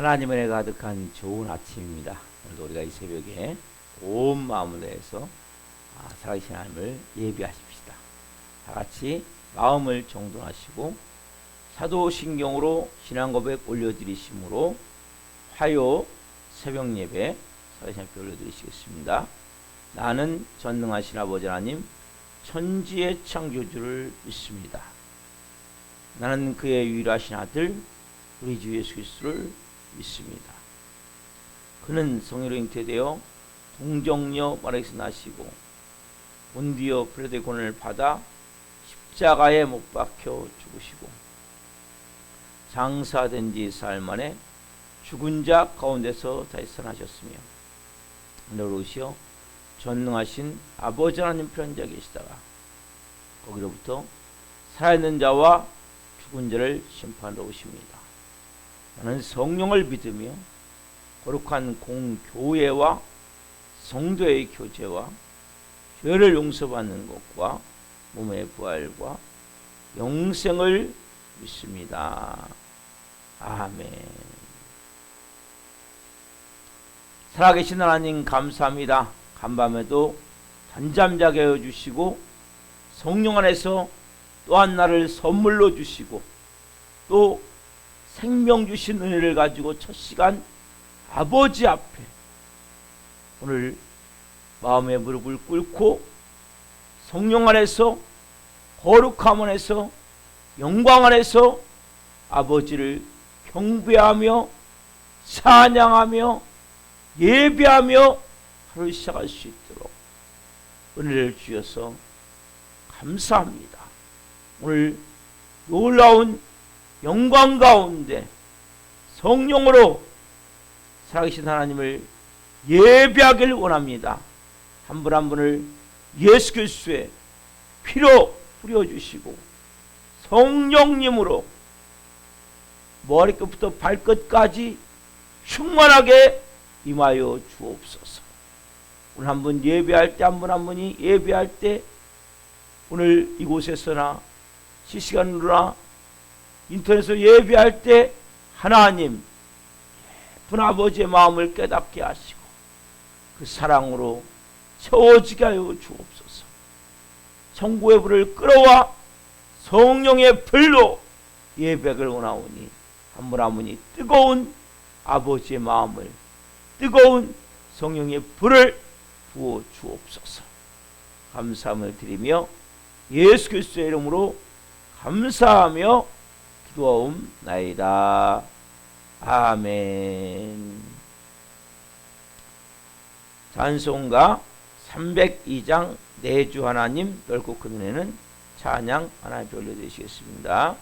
하나님의 은혜 가득한 좋은 아침입니다. 오늘도 우리가 이 새벽에 온 마음을 다해서 살아계신 하나님을 예비하십시다. 다같이 마음을 정돈하시고 사도신경으로 신앙고백 올려드리심으로 화요 새벽 예배 살아계신 하나님께 올려드리시겠습니다. 나는 전능하신 아버지 하나님 천지의 창조주를 믿습니다. 나는 그의 유일하신 아들 우리 주 예수 그리스도를 믿습니다. 그는 성령으로 잉태되어 동정녀 마리아에서 나시고 본디오 빌라도의 고난을 받아 십자가에 못 박혀 죽으시고 장사된 지 사흘 만에 죽은 자 가운데서 다시 살아나셨으며 하늘로 오시어 전능하신 아버지 하나님 편자 계시다가 거기로부터 살아있는 자와 죽은 자를 심판하러 오십니다. 나는 성령을 믿으며 거룩한 공교회와 성도의 교제와 죄를 용서받는 것과 몸의 부활과 영생을 믿습니다. 아멘. 살아계신 하나님 감사합니다. 간밤에도 잠잠 자게 하여 주시고 성령 안에서 또한 나를 선물로 주시고 또 생명 주신 은혜를 가지고 첫 시간 아버지 앞에 오늘 마음의 무릎을 꿇고 성령 안에서 거룩함 안에서 영광 안에서 아버지를 경배하며 찬양하며 예배하며 하루를 시작할 수 있도록 은혜를 주셔서 감사합니다. 오늘 놀라운 영광 가운데 성령으로 살아계신 하나님을 예배하기를 원합니다. 한 분 한 분을 예수 그리스도의 피로 뿌려주시고 성령님으로 머리끝부터 발끝까지 충만하게 임하여 주옵소서. 오늘 한 분 예배할 때 한 분 한 분이 예배할 때 오늘 이곳에서나 실시간으로나 인터넷에서 예배할 때 하나님 예쁜 아버지의 마음을 깨닫게 하시고 그 사랑으로 채워지게 하여 주옵소서. 천국의 불을 끌어와 성령의 불로 예배를 원하오니 한 분 한 분이 뜨거운 아버지의 마음을 뜨거운 성령의 불을 부어 주옵소서. 감사함을 드리며 예수 그리스도의 이름으로 감사하며 기도하옵나이다. 아멘. 찬송가 302장 내주 하나님 넓고 큰 은혜는 찬양 하나님께 올려드리시겠습니다.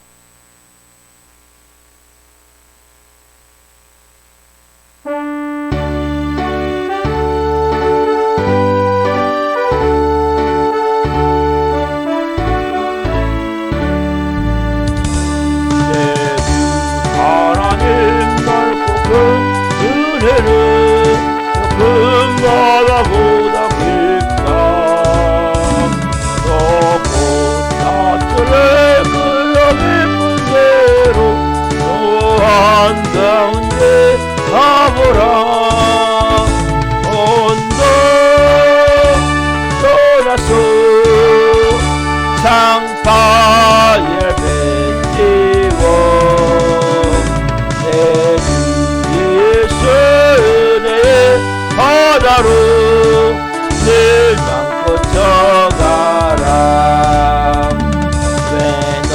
금바다보다 깊다. 높고 낮들의 흘러 깊은 대로 저 한가운데 가보라. 언덕 떠나서 상파에 뱉지워 내 주 예수 은혜의 바다로 늘 맘껏 져가라. 왜 너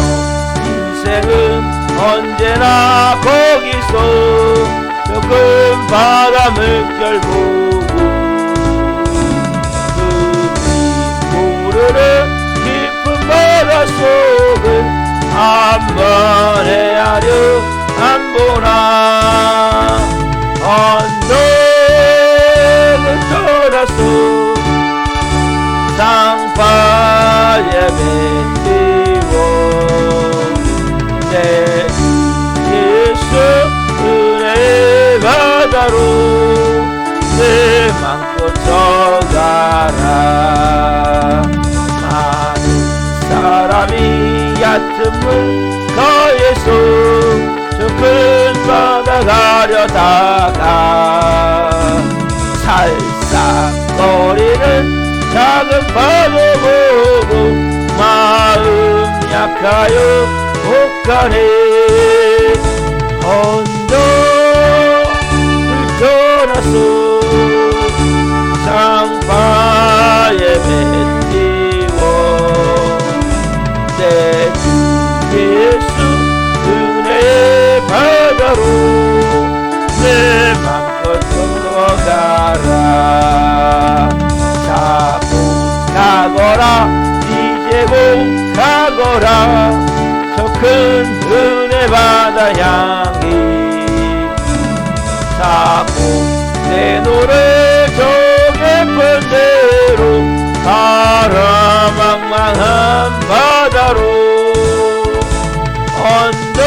인생은 언제나 거기서 저 큰 바다 물결 보고 그 모르는 깊은 바다 속을 한 번 헤아려 안 보나. 언덕을 떠나서 상파에 뱉지워 내 예수 은혜의 바다로 내 맘껏 져가라. 많은 사람이 얕은 물 가에서 저 큰 나가려다가 살싹거리는 작은 파도 보고 마음 약하여 못 가네. 언덕을 떠나서 상파에 뱉기워 내 주 예수 은혜의 바다로 내 맘껏 들어가라. 자고 가거라 이제고 가거라 저 큰 은혜 바다 향기. 자고 내 노래 저 깊은 데로 가라 망망한 바다로 언덕을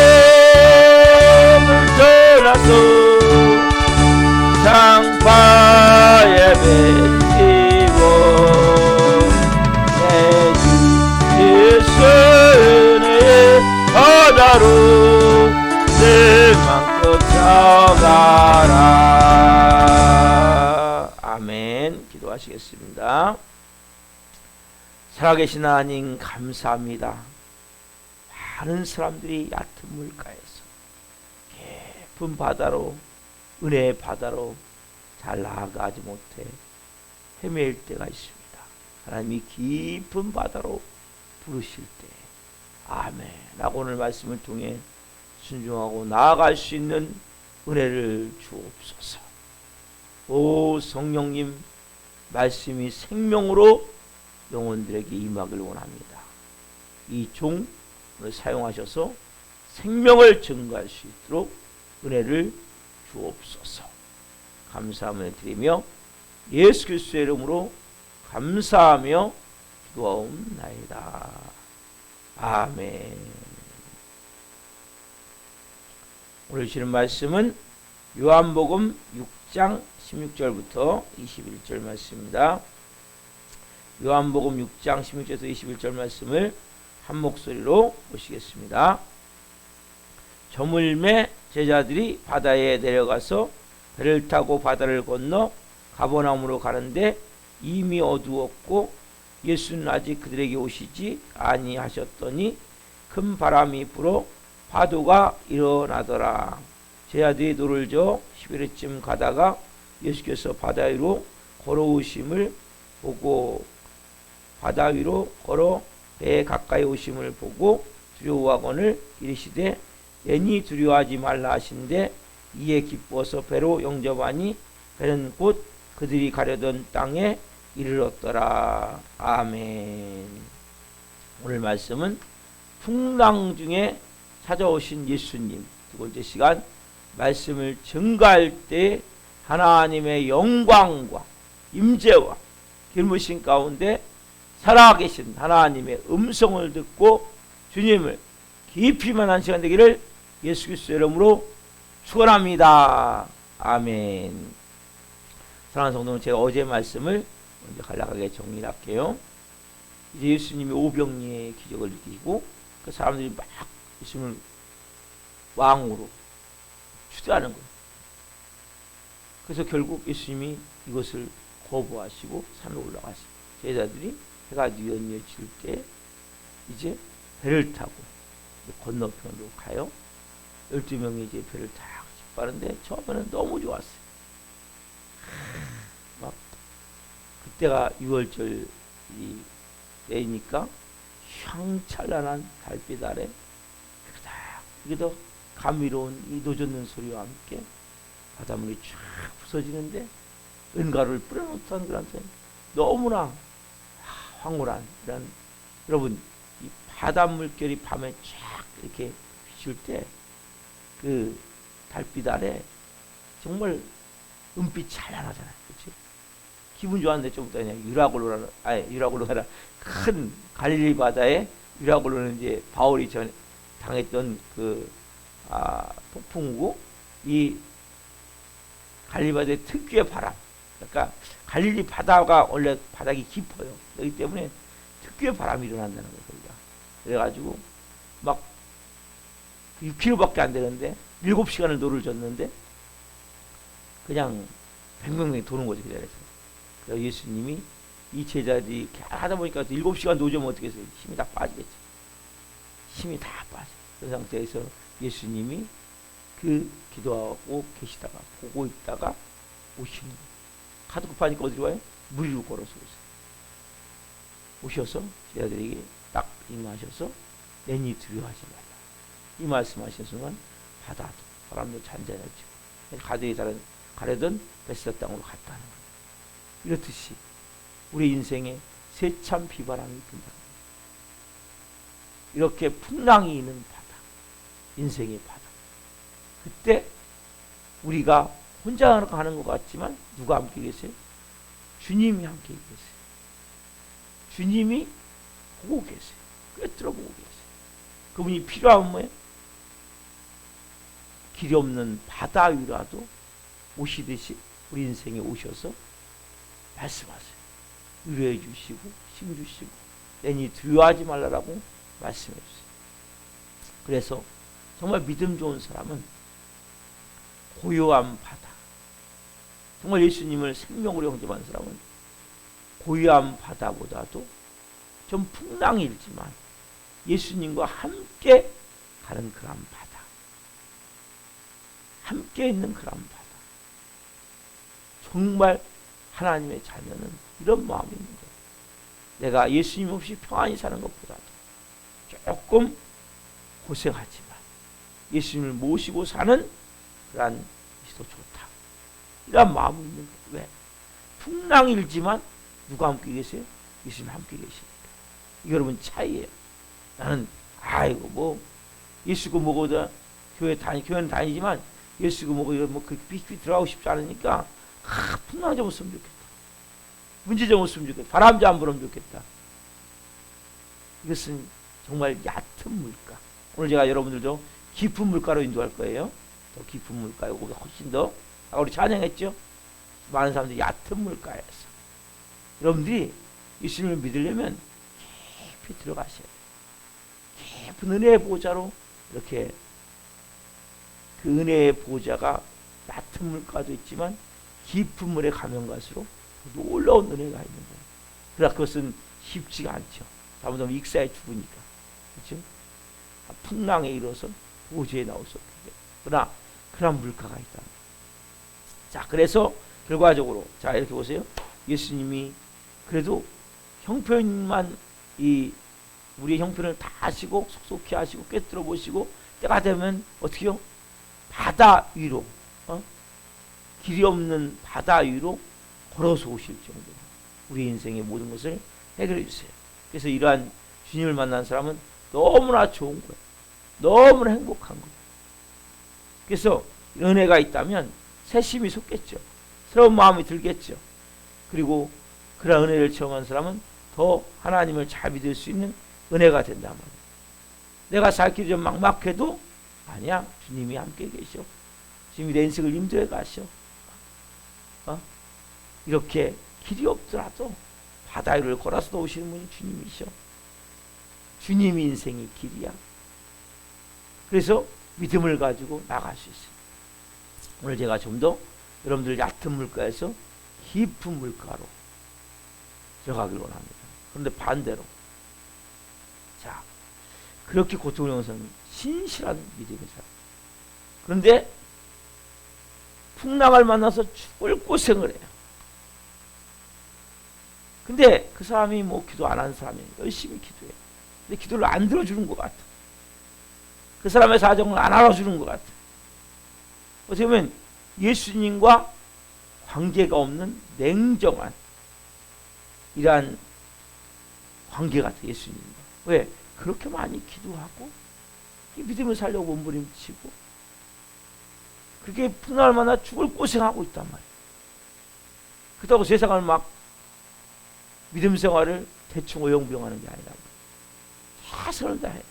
떠나서 상파에 뱉기워 내 주 예수 은혜의 바다로 내 맘껏 들어가라. 아멘. 기도하시겠습니다. 살아계신 하나님 감사합니다. 많은 사람들이 얕은 물가에서 깊은 바다로 은혜의 바다로 잘 나아가지 못해 헤매일 때가 있습니다. 하나님이 깊은 바다로 부르실 때 아멘 라고 오늘 말씀을 통해 순종하고 나아갈 수 있는 은혜를 주옵소서. 오 성령님 말씀이 생명으로 영혼들에게 임하길 원합니다. 이 종을 사용하셔서 생명을 증거할 수 있도록 은혜를 주옵소서. 감사함을 드리며 예수 그리스도의 이름으로 감사하며 기도하옵나이다. 아멘. 오늘 주시는 말씀은 요한복음 6장 16절부터 21절 말씀입니다. 요한복음 6장 16절에서 21절 말씀을 한 목소리로 보시겠습니다. 저물매 제자들이 바다에 내려가서 배를 타고 바다를 건너 가버나움으로 가는데 이미 어두웠고 예수는 아직 그들에게 오시지 아니하셨더니 큰 바람이 불어 파도가 일어나더라. 제자들이 노를 저 11회쯤 가다가 예수께서 바다 위로 걸어오심을 보고 바다 위로 걸어 배에 가까이 오심을 보고 두려워하거늘 이르시되 애니 두려워하지 말라 하신데 이에 기뻐서 배로 영접하니 배는 곧 그들이 가려던 땅에 이르렀더라. 아멘. 오늘 말씀은 풍랑 중에 찾아오신 예수님 두 번째 시간 말씀을 증거할 때 하나님의 영광과 임재와 길무신 가운데 살아계신 하나님의 음성을 듣고 주님을 깊이 만난 시간 되기를 예수 그리스도의 이름으로 축원합니다. 아멘. 사랑하는 성도는 제가 어제 말씀을 먼저 간략하게 정리할게요. 이제 예수님이 오병이의 기적을 느끼고 그 사람들이 막 예수님을 왕으로 추대하는 거예요. 그래서 결국 예수님이 이것을 거부하시고 산에 올라가십니다. 제자들이 해가 뉘어질 때 이제 배를 타고 건너편으로 가요. 12명이 이제 배를 탁 빠른데 처음에는 너무 좋았어요. 막 그때가 6월절이 때니까 휘황찬란한 달빛 아래 이게 더 감미로운 이 노젓는 소리와 함께 바닷물이 쫙 부서지는데 은가루를 뿌려놓던 그런 너무나 황홀한 이런 여러분 이 바닷물결이 밤에 쫙 이렇게 비출 때 그 달빛 아래 정말 은빛 찬란하잖아요. 그렇지? 기분 좋았는데 좀 이따 유라굴로라 큰 갈릴리 바다에 유라굴로는 이제 바울이 전 당했던 그 폭풍우고 이 갈릴리 바다의 특유의 바람. 그러니까 갈릴리 바다가 원래 바닥이 깊어요. 그렇기 때문에 특유의 바람이 일어난다는 거예요. 그래가지고 막 6km밖에 안 되는데 7시간을 노를 졌는데 그냥 뱅뱅뱅 도는 거지 그 자리에서. 그래서 예수님이 이 제자들이 이렇게 하다 보니까 7시간 노져면 어떻게 해서 힘이 다 빠지겠지. 힘이 다 빠져. 그 상태에서 예수님이 그 기도하고 계시다가 보고 있다가 오시는 거예요. 카드 급하니까 어디로 와요? 물 위로 걸어서 오세요. 오셔서 제자들에게 딱 임하셔서 내니 두려워하지 말라. 이 말씀하신 순간 바다도 바람도 잔잔해지고 가들이 가려던 베스다 땅으로 갔다는 거예요. 이렇듯이 우리 인생에 세찬 비바람이 분다. 이렇게 풍랑이 있는 바다, 인생의 바다. 그때 우리가 혼자 가는 것 같지만 누가 함께 계세요? 주님이 함께 계세요. 주님이 보고 계세요. 꿰뚫어 보고 계세요. 그분이 필요하면 뭐예요? 길이 없는 바다 위라도 오시듯이 우리 인생에 오셔서 말씀하세요. 위로해 주시고 힘 주시고 내니 두려워하지 말라라고 말씀해 주세요. 그래서 정말 믿음 좋은 사람은 고요한 바다, 정말 예수님을 생명으로 영접한 사람은 고요한 바다보다도 좀 풍랑이 일지만 예수님과 함께 가는 그런 바다, 함께 있는 그런 바다. 정말 하나님의 자녀는 이런 마음이 있는 거예요. 내가 예수님 없이 평안히 사는 것보다도 조금 고생하지만 예수님을 모시고 사는 그러한 것이 더 좋다. 이런 마음이 있는 거예요. 왜? 풍랑이 일지만 누가 함께 계세요? 예수님 함께 계시니까. 이게 여러분 차이예요. 나는 아이고 뭐 예수고 뭐고다 교회는 다니지만 예수고 뭐고 뭐 그렇게 삐삐 들어가고 싶지 않으니까 풍랑 좀 없으면 좋겠다. 문제 좀 없으면 좋겠다. 바람 좀 안 불으면 좋겠다. 이것은 정말 얕은 물가. 오늘 제가 여러분들도 깊은 물가로 인도할 거예요. 더 깊은 물가에 오고 훨씬 더. 아까 우리 찬양했죠? 많은 사람들이 얕은 물가에서. 여러분들이 예수님을 믿으려면 깊이 들어가셔야 돼요. 깊은 은혜의 보좌로 이렇게 그 은혜의 보좌가 얕은 물가도 있지만 깊은 물에 가면 갈수록 놀라운 은혜가 있는 거예요. 그러나 그것은 쉽지가 않죠. 잘못하면 익사에 죽으니까. 그렇죠? 풍랑에 일어서 보좌에 나올 수 없게. 그러나 그런 물가가 있다. 자, 그래서 결과적으로 자 이렇게 보세요. 예수님이 그래도 형편만 우리의 형편을 다 하시고 속속히 하시고 꿰뚫어 보시고 때가 되면 어떻게요? 바다 위로 길이 없는 바다 위로 걸어서 오실 정도로 우리 인생의 모든 것을 해결해 주세요. 그래서 이러한 주님을 만난 사람은 너무나 좋은 거예요. 너무나 행복한 거예요. 그래서 은혜가 있다면 새심이 솟겠죠. 새로운 마음이 들겠죠. 그리고 그런 은혜를 체험한 사람은 더 하나님을 잘 믿을 수 있는 은혜가 된단 말이에요. 내가 살 길이 좀 막막해도 아니야. 주님이 함께 계셔. 주님이 내 인생을 인도해 가셔. 이렇게 길이 없더라도 바다 위를 걸어서 오시는 분이 주님이셔. 주님이 인생의 길이야. 그래서 믿음을 가지고 나갈 수 있어요. 오늘 제가 좀 더 여러분들 얕은 물가에서 깊은 물가로 들어가길 원합니다. 그런데 반대로 자 그렇게 고통을 용서하는 신실한 믿음의 사람. 그런데 풍랑을 만나서 죽을 고생을 해요. 근데 그 사람이 뭐 기도 안 하는 사람이에요. 열심히 기도해요. 근데 기도를 안 들어주는 것 같아. 그 사람의 사정을 안 알아주는 것 같아. 어떻게 보면 예수님과 관계가 없는 냉정한 이러한 관계 같아. 예수님과. 왜? 그렇게 많이 기도하고 믿음을 살려고 몸부림치고 그렇게 풍랑을 만나 죽을 고생하고 있단 말이에요. 그렇다고 세상을 막 믿음 생활을 대충 어영부영하는 게 아니라 최선을 다해요.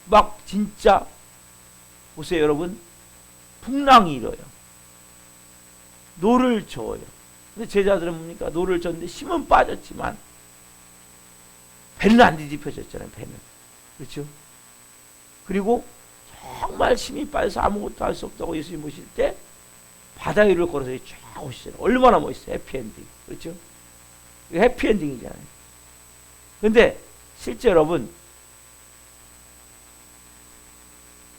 막 진짜 보세요 여러분. 풍랑이 일어요. 노를 저어요. 근데 제자들은 뭡니까? 노를 졌는데 힘은 빠졌지만 배는 안 뒤집혀졌잖아요. 배는. 그렇죠? 그리고 정말 힘이 빠져서 아무것도 할 수 없다고 예수님 오실 때 바다 위를 걸어서 쫙 오시잖아요. 얼마나 멋있어요. 해피엔딩. 그렇죠? 이거 해피엔딩이잖아요. 근데 실제 여러분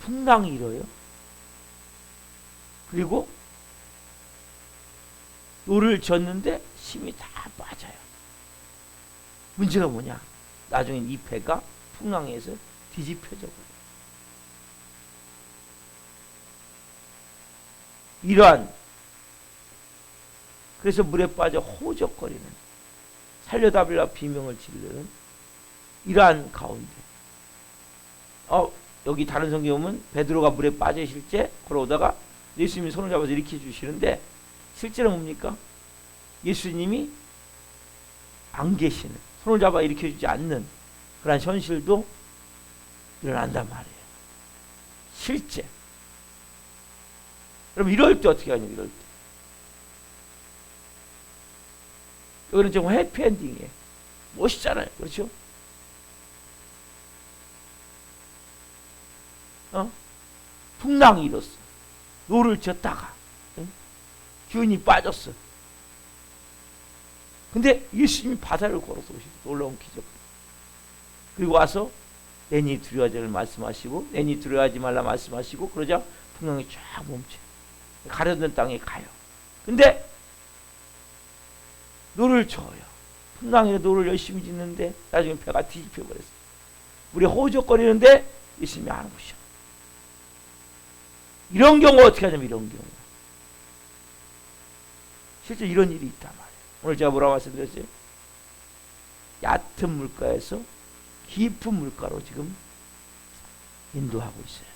풍랑이 일어요. 그리고 노를 젓는데 힘이 다 빠져요. 문제가 뭐냐? 나중에 이 배가 풍랑에서 뒤집혀져 버려요. 이러한 그래서 물에 빠져 호적거리는 살려다빌라 비명을 지르는 이러한 가운데 여기 다른 성경에 보면 베드로가 물에 빠져 있을 때 걸어오다가 예수님이 손을 잡아서 일으켜 주시는데 실제로 뭡니까? 예수님이 안 계시는 손을 잡아 일으켜 주지 않는 그런 현실도 일어난단 말이에요. 실제. 그럼 이럴 때 어떻게 하냐? 이럴 때 여기는 정말 해피엔딩이에요. 멋있잖아요. 그렇죠? 풍랑이 일었어. 노를 젓다가 기운이 빠졌어. 근데 예수님이 바다를 걸어서 오시고 놀라운 기적. 그리고 와서 내니 두려워하지 말씀하시고 내니 두려워하지 말라 말씀하시고 그러자 풍랑이 쫙 멈춰. 가려던 땅에 가요. 근데 노를 져요. 풍랑에 노를 열심히 짓는데 나중에 배가 뒤집혀 버렸어요. 물에 호적거리는데 예수님이 안 오셔. 이런 경우 어떻게 하냐면 이런 경우 실제 이런 일이 있단 말이에요. 오늘 제가 뭐라고 말씀드렸어요? 얕은 물가에서 깊은 물가로 지금 인도하고 있어요.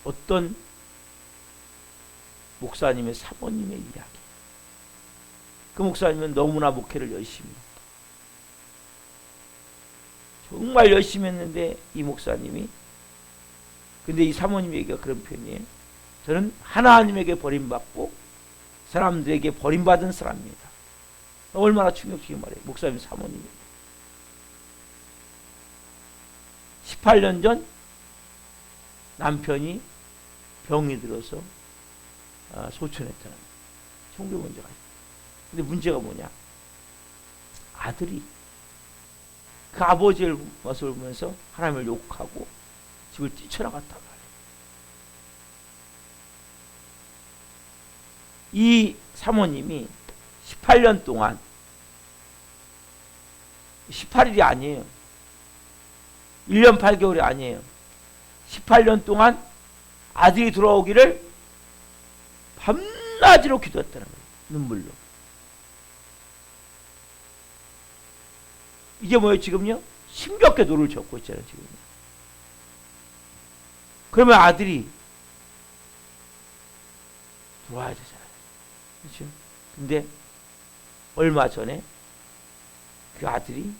어떤 목사님의 사모님의 이야기. 그 목사님은 너무나 목회를 열심히 정말 열심히 했는데 이 목사님이 근데 이 사모님 얘기가 그런 표현이에요. 저는 하나님에게 버림받고 사람들에게 버림받은 사람입니다. 얼마나 충격적인 말이에요. 목사님 사모님이 18년 전 남편이 병이 들어서 소천했다는 거예요. 총교 문제가 있어요. 근데 문제가 뭐냐? 아들이 그 아버지의 모습을 보면서 하나님을 욕하고 집을 뛰쳐나갔단 말이에요. 이 사모님이 18년 동안 18일이 아니에요. 1년 8개월이 아니에요. 18년 동안 아들이 돌아오기를 밤낮으로 기도했다는 거예요. 눈물로. 이게 뭐예요 지금요? 힘겹게 노를 젓고 있잖아요 지금. 그러면 아들이 들어와야 되잖아요. 그렇죠? 근데 얼마 전에 그 아들이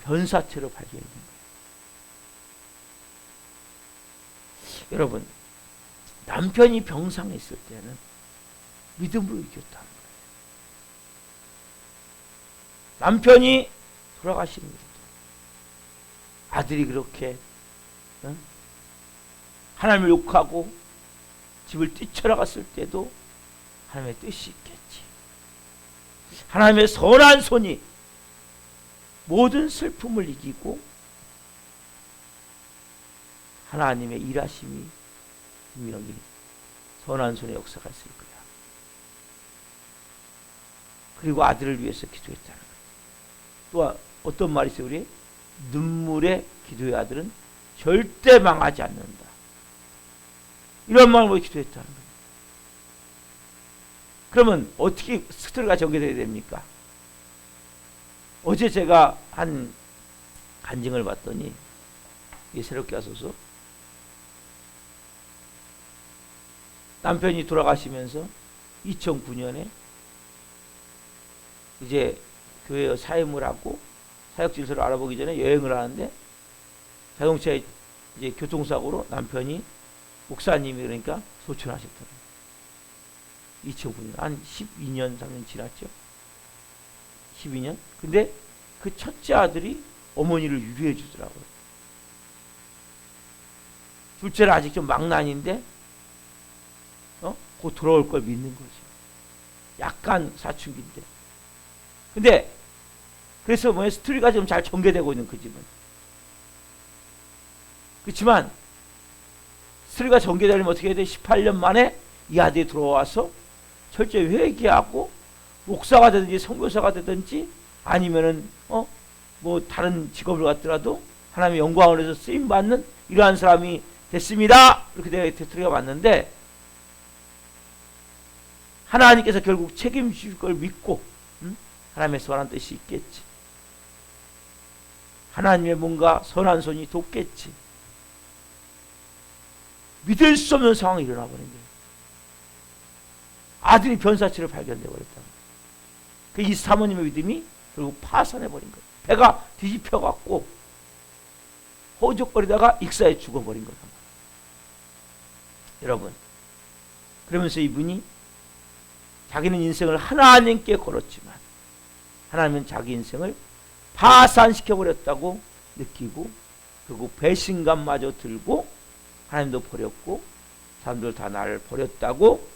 변사체로 발견된 거예요. 여러분 남편이 병상에 있을 때는 믿음으로 이겼다는 거예요. 남편이 돌아가신 일도 아들이 그렇게 하나님을 욕하고 집을 뛰쳐나갔을 때도 하나님의 뜻이 있겠지. 하나님의 선한 손이 모든 슬픔을 이기고 하나님의 일하심이 분명히 선한 손의 역사가 있을 거야. 그리고 아들을 위해서 기도했다는 거야. 또 어떤 말이 있어요? 우리 눈물의 기도의 아들은 절대 망하지 않는다. 이런 마음으로 기도했다는 거예요. 그러면 어떻게 스토리가 전개되어야 됩니까? 어제 제가 한 간증을 봤더니 이게 새롭게 와서서 남편이 돌아가시면서 2009년에 이제 교회에 사임을 하고 사역 질서를 알아보기 전에 여행을 하는데 자동차에 이제 교통사고로 남편이 목사님이 그러니까 소천하셨더라고요. 2009년 한 12년 3년 지났죠. 12년. 근데 그 첫째 아들이 어머니를 위로해 주더라고요. 둘째는 아직 좀 망난인데 곧 돌아올 걸 믿는 거죠. 약간 사춘기인데. 근데 그래서 스토리가 좀 잘 전개되고 있는 그 집은. 그렇지만 스토리가 전개되려면 어떻게 해야 돼? 18년 만에 이 아들이 들어와서 철저히 회개하고 목사가 되든지 선교사가 되든지 아니면은 뭐 다른 직업을 갖더라도 하나님의 영광을 위해서 쓰임 받는 이러한 사람이 됐습니다. 이렇게 스토리가 맞는데 하나님께서 결국 책임질 걸 믿고 하나님의 선한 뜻이 있겠지. 하나님의 뭔가 선한 손이 돕겠지. 믿을 수 없는 상황이 일어나 버린 거예요. 아들이 변사체를 발견돼 버렸다. 이 사모님의 믿음이 결국 파산해 버린 거예요. 배가 뒤집혀 갖고 호적거리다가 익사에 죽어버린 거다. 여러분, 그러면서 이분이 자기는 인생을 하나님께 걸었지만 하나님은 자기 인생을 파산시켜버렸다고 느끼고 결국 배신감마저 들고 하나님도 버렸고 사람들 다 나를 버렸다고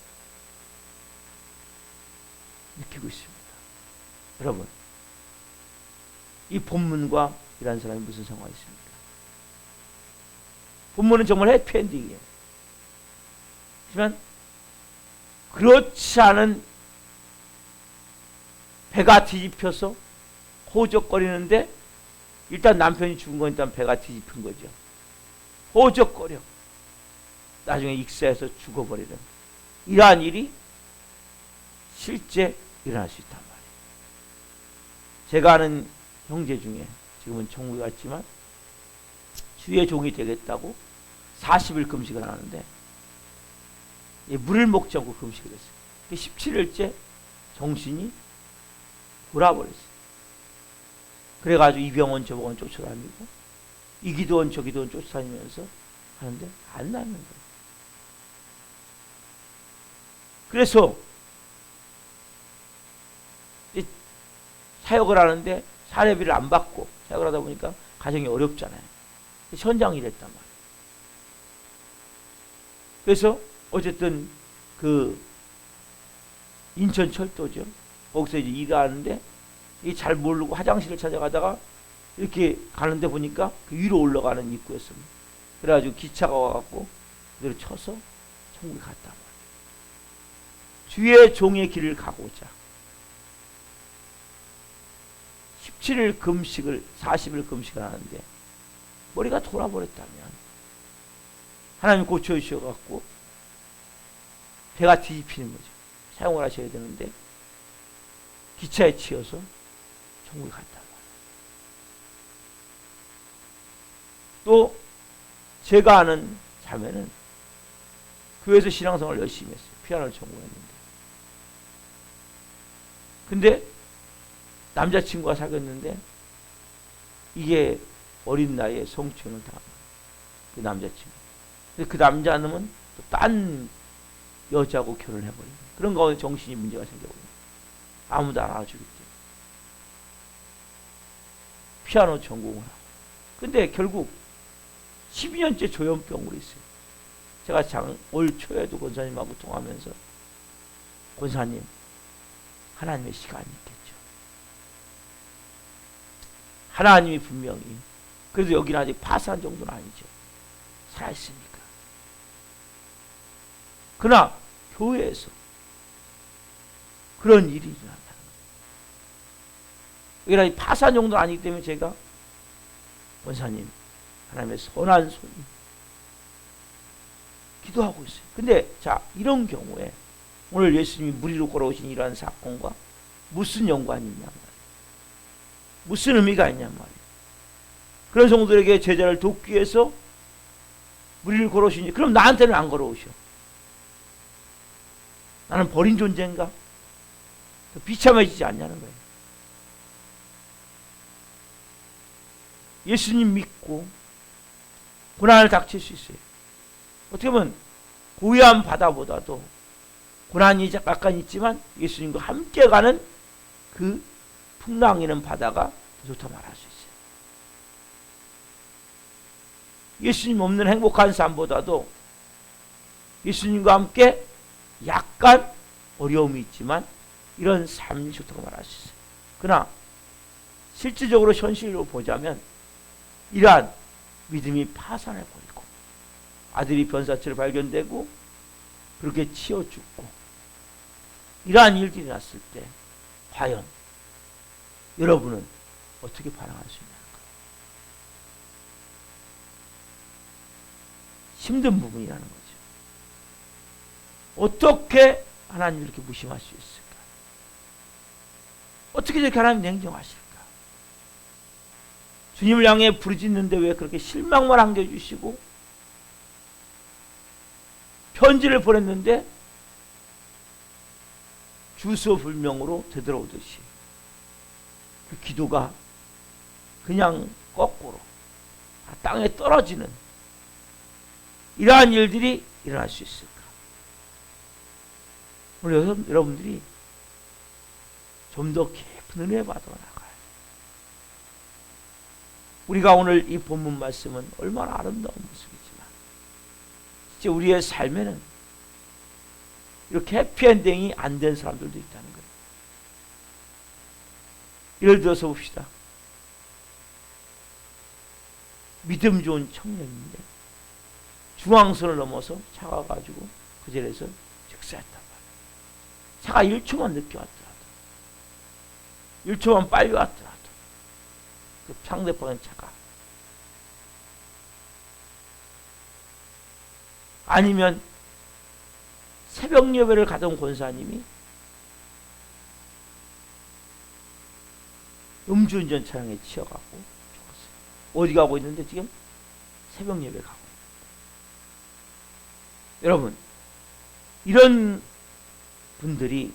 느끼고 있습니다. 여러분, 이 본문과 이런 사람이 무슨 상관이 있습니까? 본문은 정말 해피엔딩이에요. 하지만 그렇지 않은 배가 뒤집혀서 호적거리는데 일단 남편이 죽은 건 일단 배가 뒤집힌 거죠. 호적거려. 나중에 익사해서 죽어버리는 이러한 일이 실제 일어날 수 있단 말이에요. 제가 아는 형제 중에 지금은 천국에 갔지만 주의 종이 되겠다고 40일 금식을 하는데 물을 먹지 않고 금식을 했어요. 17일째 정신이 돌아버렸어요. 그래가지고 이 병원 저 병원 쫓아다니고 이 기도원 저 기도원 쫓아다니면서 하는데 안 낫는 거예요. 그래서 사역을 하는데 사례비를 안 받고 사역을 하다 보니까 가정이 어렵잖아요. 현장 일했단 말이에요. 그래서 어쨌든 그 인천철도죠. 거기서 이제 일하는데 잘 모르고 화장실을 찾아가다가 이렇게 가는데 보니까 그 위로 올라가는 입구였습니다. 그래가지고 기차가 와갖고 그대로 쳐서 천국에 갔단 말이에요. 주의 종의 길을 가고자 17일 금식을 40일 금식을 하는데 머리가 돌아버렸다면 하나님이 고쳐주셔갖고 배가 뒤집히는 거죠. 사용을 하셔야 되는데 기차에 치여서 천국에 갔단 말이에요. 또 제가 아는 자매는 교회에서 신앙생활을 열심히 했어요. 피아노를 전공했는데 근데 남자친구가 사귀었는데 이게 어린 나이에 성추행을 당한 거예요. 그 남자친구. 근데 그 남자는 또 딴 여자하고 결혼해버린 그런 가운데 정신이 문제가 생겨버린 아무도 안 알아주기 때문에 피아노 전공을 하고 근데 결국 12년째 조현병으로 있어요. 제가 올 초에도 권사님하고 통화하면서 권사님 하나님의 시간이 있겠죠. 하나님이 분명히 그래도 여기는 아직 파산 정도는 아니죠. 살아있으니까. 그러나 교회에서 그런 일이 일어난다는 거예요. 여기는 파산 정도는 아니기 때문에 제가 권사님 하나님의 선한 손이 기도하고 있어요. 근데 자 이런 경우에 오늘 예수님이 물 위로 걸어오신 이러한 사건과 무슨 연관이 있냐 말이에요. 무슨 의미가 있냐 말이에요. 그런 성도들에게 제자를 돕기 위해서 물 위를 걸어오시니 그럼 나한테는 안 걸어오셔. 나는 버린 존재인가? 비참해지지 않냐는 거예요. 예수님 믿고 고난을 닥칠 수 있어요. 어떻게 보면 고요한 바다보다도 고난이 약간 있지만 예수님과 함께 가는 그 풍랑이는 바다가 더 좋다 말할 수 있어요. 예수님 없는 행복한 삶보다도 예수님과 함께 약간 어려움이 있지만 이런 삶이 좋다고 말할 수 있어요. 그러나 실질적으로 현실로 보자면 이러한 믿음이 파산해 버리고 아들이 변사체로 발견되고 그렇게 치어 죽고 이러한 일들이 났을 때 과연 여러분은 어떻게 반응할 수 있냐는 거예요. 힘든 부분이라는 거죠. 어떻게 하나님을 이렇게 무심할 수 있을까? 어떻게 저렇게 하나님 냉정하실까? 주님을 향해 부르짖는데 왜 그렇게 실망만 안겨주시고 편지를 보냈는데 주소불명으로 되돌아오듯이 그 기도가 그냥 거꾸로 땅에 떨어지는 이러한 일들이 일어날 수 있을까? 오늘 여러분들이 좀 더 깊은 은혜 받아 나가요. 우리가 오늘 이 본문 말씀은 얼마나 아름다운 모습이지만 진짜 우리의 삶에는 이렇게 해피엔딩이 안 된 사람들도 있다는 거예요. 예를 들어서 봅시다. 믿음 좋은 청년인데 중앙선을 넘어서 차가 가지고 그 자리에서 즉사했단 말이에요. 차가 1초만 늦게 왔더라도 1초만 빨리 왔더라도 그 상대방의 차가 아니면 새벽 예배를 가던 권사님이 음주운전 차량에 치여갖고 죽었어요. 어디 가고 있는데 지금 새벽 예배 가고 있는데. 여러분 이런 분들이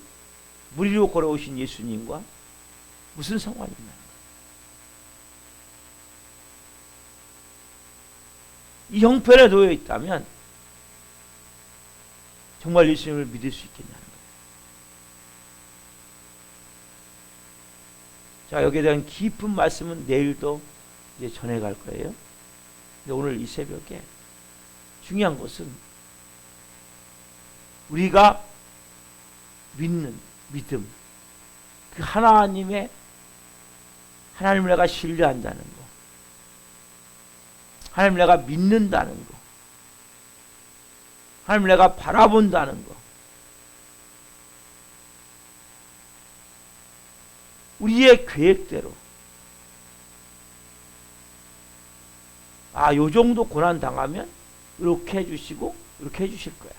무리로 걸어오신 예수님과 무슨 상관이 있나요? 이 형편에 놓여 있다면 정말 예수님을 믿을 수 있겠냐는 거예요. 자, 여기에 대한 깊은 말씀은 내일도 이제 전해갈 거예요. 근데 오늘 이 새벽에 중요한 것은 우리가 믿는 믿음, 그 하나님을 내가 신뢰한다는 거, 하나님을 내가 믿는다는 거, 하나님을 내가 바라본다는 거, 우리의 계획대로 요 정도 고난 당하면 이렇게 해주시고 이렇게 해주실 거야.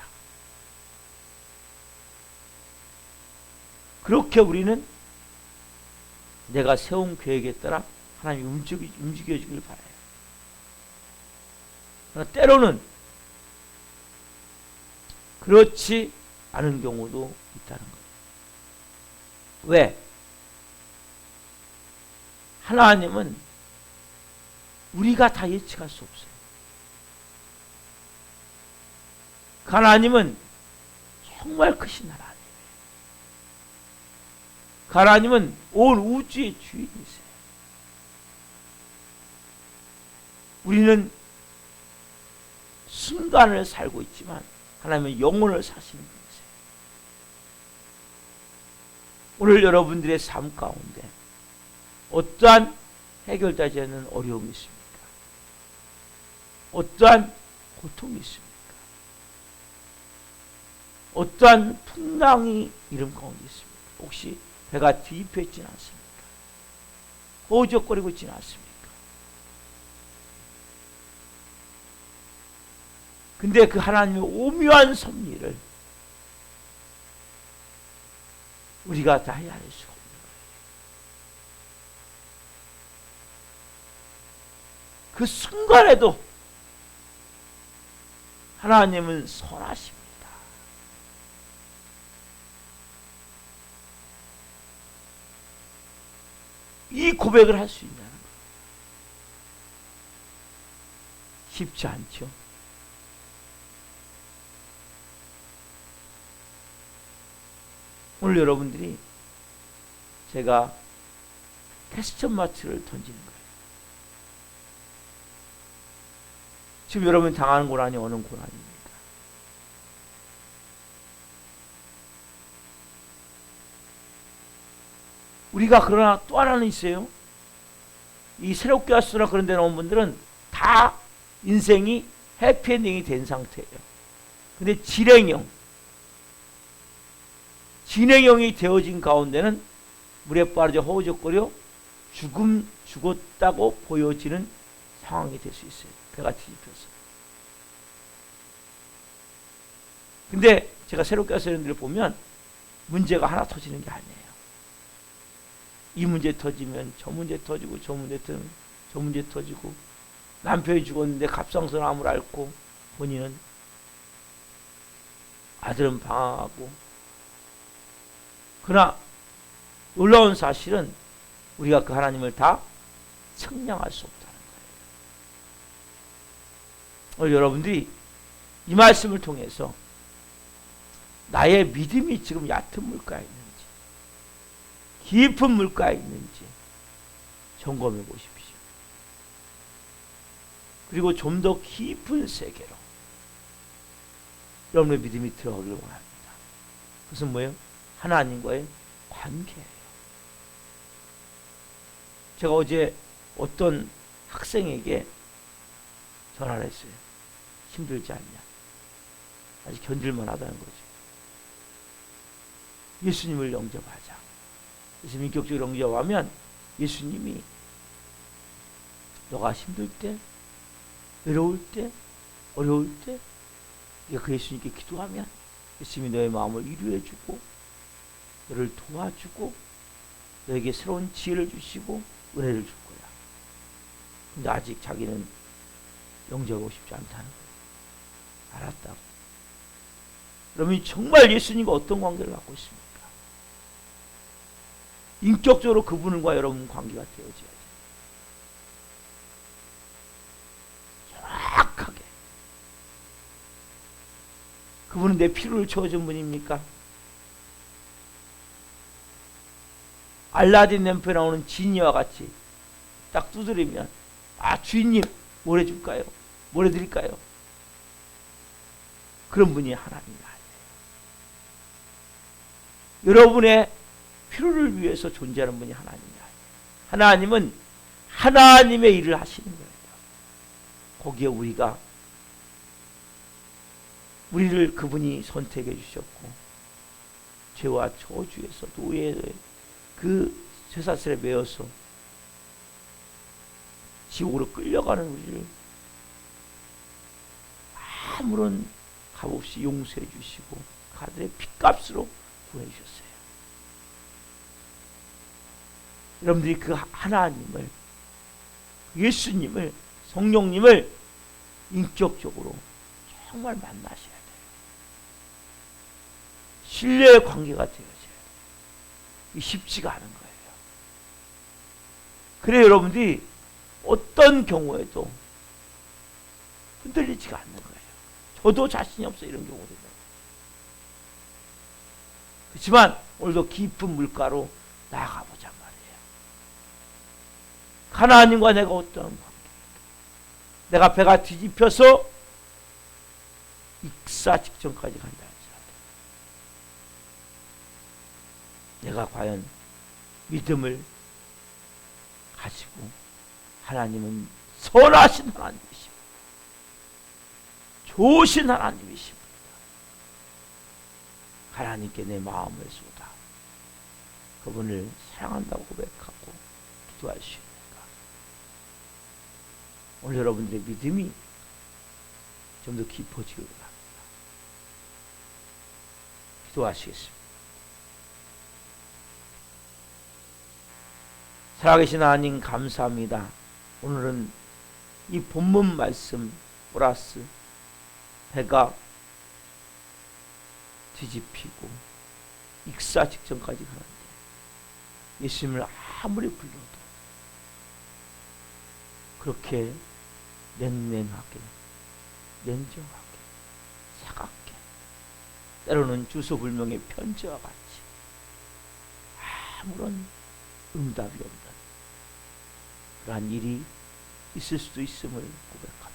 그렇게 우리는 내가 세운 계획에 따라 하나님이 움직여주길 바라요. 그러나 때로는 그렇지 않은 경우도 있다는 거예요. 왜? 하나님은 우리가 다 예측할 수 없어요. 하나님은 정말 크신 하나님. 하나님은 온 우주의 주인이세요. 우리는 순간을 살고 있지만 하나님은 영혼을 사시는 분이세요. 오늘 여러분들의 삶 가운데 어떠한 해결되지 않는 어려움이 있습니까? 어떠한 고통이 있습니까? 어떠한 풍랑이 이름 가운데 있습니까? 혹시 배가 뒤집혀 있지는 않습니까? 허우적거리고 있지는 않습니까? 근데 그 하나님의 오묘한 섭리를 우리가 다 헤아릴 수가 없는 거예요. 그 순간에도 하나님은 선하십니다. 이 고백을 할 수 있냐는 거예요. 쉽지 않죠. 오늘 여러분들이 제가 퀘스천 마크를 던지는 거예요. 지금 여러분 당하는 고난이 어느 고난입니까? 우리가 그러나 또 하나는 있어요. 이 새롭게 왔으나 그런 데 나온 분들은 다 인생이 해피엔딩이 된 상태예요. 근데 진행형이 되어진 가운데는 물에 빠르져 허우적거려 죽었다고 보여지는 상황이 될 수 있어요. 배가 뒤집혀서. 근데 제가 새롭게 와서 여러분들을 보면 문제가 하나 터지는 게 아니에요. 이 문제 터지면 저 문제 터지고 저 문제 터지면 저 문제 터지고 남편이 죽었는데 갑상선암을 앓고 본인은 아들은 방황하고 그러나 놀라운 사실은 우리가 그 하나님을 다 측량할 수 없다는 거예요. 오늘 여러분들이 이 말씀을 통해서 나의 믿음이 지금 얕은 물가에 있는지 깊은 물가에 있는지 점검해 보십시오. 그리고 좀 더 깊은 세계로 여러분의 믿음이 들어가길 원합니다. 그것은 뭐예요? 하나님과의 관계예요. 제가 어제 어떤 학생에게 전화를 했어요. 힘들지 않냐? 아직 견딜만 하다는 거죠. 예수님을 영접하자. 예수님 인격적으로 영접하면 예수님이 너가 힘들 때, 외로울 때, 어려울 때 네가 그 예수님께 기도하면 예수님이 너의 마음을 위로해주고 너를 도와주고 너에게 새로운 지혜를 주시고 은혜를 줄 거야. 근데 아직 자기는 영접하고 싶지 않다는 거예요. 알았다고. 그러면 정말 예수님과 어떤 관계를 갖고 있습니까? 인격적으로 그분과 여러분 관계가 되어져야 돼요. 정확하게. 그분은 내 피로를 채워준 분입니까? 알라딘 램프에 나오는 지니와 같이 딱 두드리면 주인님 뭘 해줄까요? 뭘 해드릴까요? 그런 분이 하나님이 아니에요. 여러분의 필요를 위해서 존재하는 분이 하나님이 아니에요. 하나님은 하나님의 일을 하시는 거예요. 거기에 우리를 그분이 선택해 주셨고 죄와 저주에서 노예의 그 쇠사슬에 매어서 지옥으로 끌려가는 우리를 아무런 값 없이 용서해 주시고 그들의 핏값으로 구해 주셨어요. 여러분들이 그 하나님을, 예수님을, 성령님을 인격적으로 정말 만나셔야 돼요. 신뢰의 관계가 되어져야 돼요. 이 쉽지가 않은 거예요. 그래 여러분들이 어떤 경우에도 흔들리지가 않는 거예요. 저도 자신이 없어 이런 경우도. 그렇지만 오늘도 깊은 물가로 나아가보자 말이에요. 하나님과 내가 어떤 관계입니까? 내가 배가 뒤집혀서 익사 직전까지 간다 할지라도 내가 과연 믿음을 가지고 하나님은 선하신 하나님이십니다. 좋으신 하나님이십니다. 하나님께 내 마음을 쏟아 그분을 사랑한다고 고백하고 기도할 수 있는가? 오늘 여러분들의 믿음이 좀 더 깊어지길 바랍니다. 기도하시겠습니다. 살아계신 하나님 감사합니다. 오늘은 이 본문 말씀 플러스 배가 뒤집히고 익사 직전까지 가는데 예수님을 아무리 불러도 그렇게 냉랭하게, 냉정하게, 차갑게, 때로는 주소불명의 편지와 같이 아무런 응답이 없는 그러한 일이 있을 수도 있음을 고백합니다.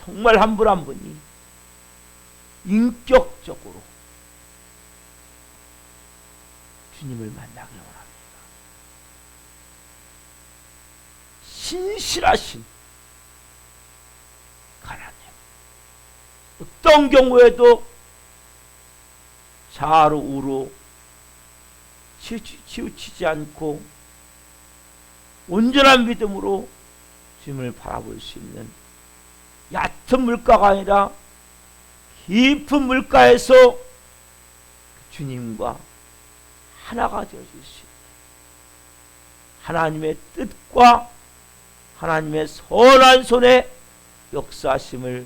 정말 한 분 한 분이 인격적으로 주님을 만나길 원합니다. 신실하신 하나님, 어떤 경우에도 좌로 우로 치우치지 않고 온전한 믿음으로 주님을 바라볼 수 있는 얕은 물가가 아니라 깊은 물가에서 주님과 하나가 되어질 수 있는 하나님의 뜻과 하나님의 선한 손의 역사심을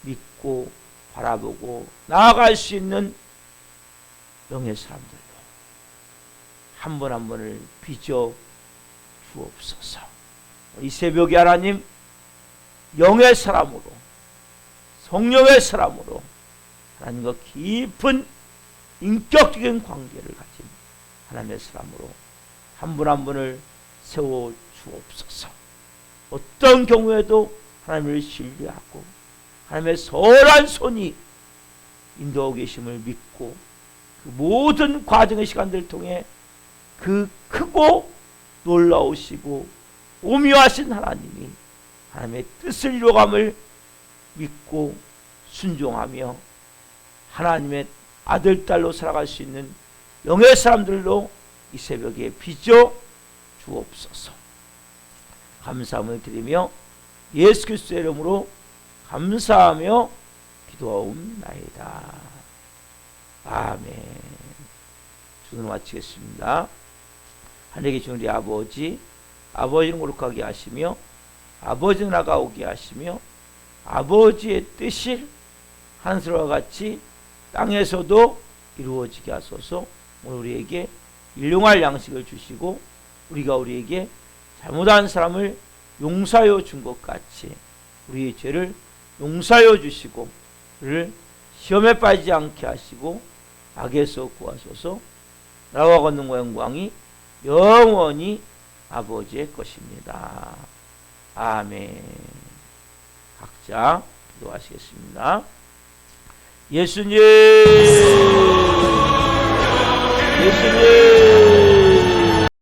믿고 바라보고 나아갈 수 있는 영의 사람들로 한 번 한 번을 빚어 주옵소서. 이 새벽에 하나님 영의 사람으로 성령의 사람으로 하나님과 깊은 인격적인 관계를 가진 하나님의 사람으로 한 분 한 분을 세워 주옵소서. 어떤 경우에도 하나님을 신뢰하고 하나님의 선한 손이 인도하고 계심을 믿고 그 모든 과정의 시간들을 통해 그 크고 놀라우시고 오묘하신 하나님이 하나님의 뜻을 이루어감을 믿고 순종하며 하나님의 아들, 딸로 살아갈 수 있는 영의 사람들로 이 새벽에 빚어 주옵소서. 감사함을 드리며 예수 그리스도의 이름으로 감사하며 기도하옵나이다. 아멘. 주는 마치겠습니다. 하늘에 계신 우리 아버지, 아버지는 거룩하게 하시며 아버지는 나가오게 하시며 아버지의 뜻이 하늘과 같이 땅에서도 이루어지게 하소서. 오늘 우리에게 일용할 양식을 주시고 우리가 우리에게 잘못한 사람을 용서하여 준 것 같이 우리의 죄를 용서하여 주시고 그를 시험에 빠지지 않게 하시고 악에서 구하소서. 나와 권능과 영광이 영원히 아버지의 것입니다. 아멘. 각자 기도하시겠습니다. 예수님, 예수님.